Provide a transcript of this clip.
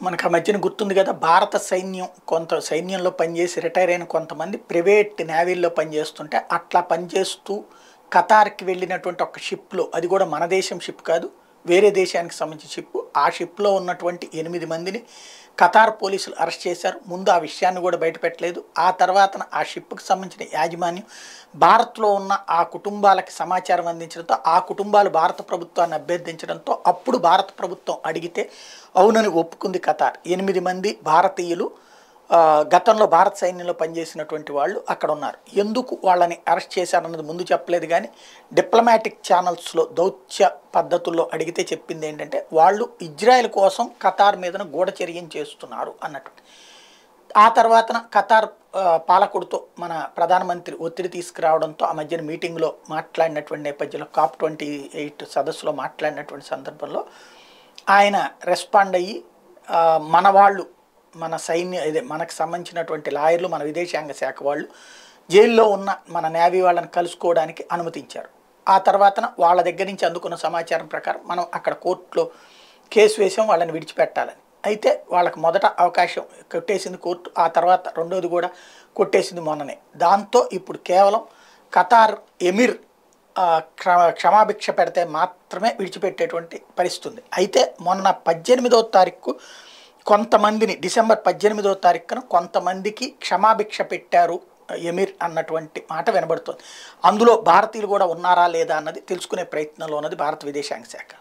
మనకు ఆ మధ్యన గుర్తుంది కదా, భారత సైన్యం కొంత సైన్యంలో పనిచేసి రిటైర్ అయిన కొంతమంది ప్రైవేట్ నేవీల్లో పనిచేస్తుంటే అట్లా పనిచేస్తూ ఖతార్కి వెళ్ళినటువంటి ఒక షిప్లో, అది కూడా మన దేశం షిప్ కాదు, వేరే దేశానికి సంబంధించిన షిప్, ఆ షిప్లో ఉన్నటువంటి 8 మందిని ఖతార్ పోలీసులు అరెస్ట్ చేశారు. ముందు ఆ విషయాన్ని కూడా బయటపెట్టలేదు. ఆ తర్వాత ఆ షిప్కి సంబంధించిన యాజమాన్యం భారత్లో ఉన్న ఆ కుటుంబాలకి సమాచారం అందించడంతో ఆ కుటుంబాలు భారత ప్రభుత్వాన్ని అభ్యర్థించడంతో అప్పుడు భారత ప్రభుత్వం అడిగితే అవునని ఒప్పుకుంది ఖతార్. 8 మంది భారతీయులు గతంలో భారత సైన్యంలో పనిచేసినటువంటి వాళ్ళు అక్కడ ఉన్నారు. ఎందుకు వాళ్ళని అరెస్ట్ చేశారన్నది ముందు చెప్పలేదు, కానీ డిప్లొమాటిక్ ఛానల్స్లో దౌత్య పద్ధతుల్లో అడిగితే చెప్పింది ఏంటంటే వాళ్ళు ఇజ్రాయెల్ కోసం ఖతార్ మీదన గూఢచర్యం చేస్తున్నారు అన్నట్టు. ఆ తర్వాత ఖతార్ పాలకుడితో మన ప్రధానమంత్రి ఒత్తిడి తీసుకురావడంతో ఆ మధ్యన మీటింగ్లో మాట్లాడినటువంటి నేపథ్యంలో COP28 సదస్సులో మాట్లాడినటువంటి సందర్భంలో ఆయన రెస్పాండ్ అయ్యి మన వాళ్ళు, మన సైన్య ఇదే మనకు సంబంధించినటువంటి లాయర్లు, మన విదేశాంగ శాఖ వాళ్ళు జైల్లో ఉన్న మన నేవీ వాళ్ళని కలుసుకోవడానికి అనుమతించారు. ఆ తర్వాత వాళ్ళ దగ్గర నుంచి అందుకున్న సమాచారం ప్రకారం మనం అక్కడ కోర్టులో కేసు వేసాం వాళ్ళని విడిచిపెట్టాలని. అయితే వాళ్ళకి మొదట అవకాశం కొట్టేసింది కోర్టు, ఆ తర్వాత రెండోది కూడా కొట్టేసింది మొన్ననే. దాంతో ఇప్పుడు కేవలం ఖతార్ ఎమిర్ క్షమాభిక్ష పెడితే మాత్రమే విడిచిపెట్టేటువంటి పరిస్థితి ఉంది. అయితే మొన్న 18వ తారీఖు కొంతమందిని, డిసెంబర్ 18వ తారీఖున కొంతమందికి క్షమాభిక్ష పెట్టారు ఎమిర్ అన్నటువంటి మాట వినబడుతుంది. అందులో భారతీయులు కూడా ఉన్నారా లేదా అన్నది తెలుసుకునే ప్రయత్నంలో ఉన్నది భారత విదేశాంగ శాఖ.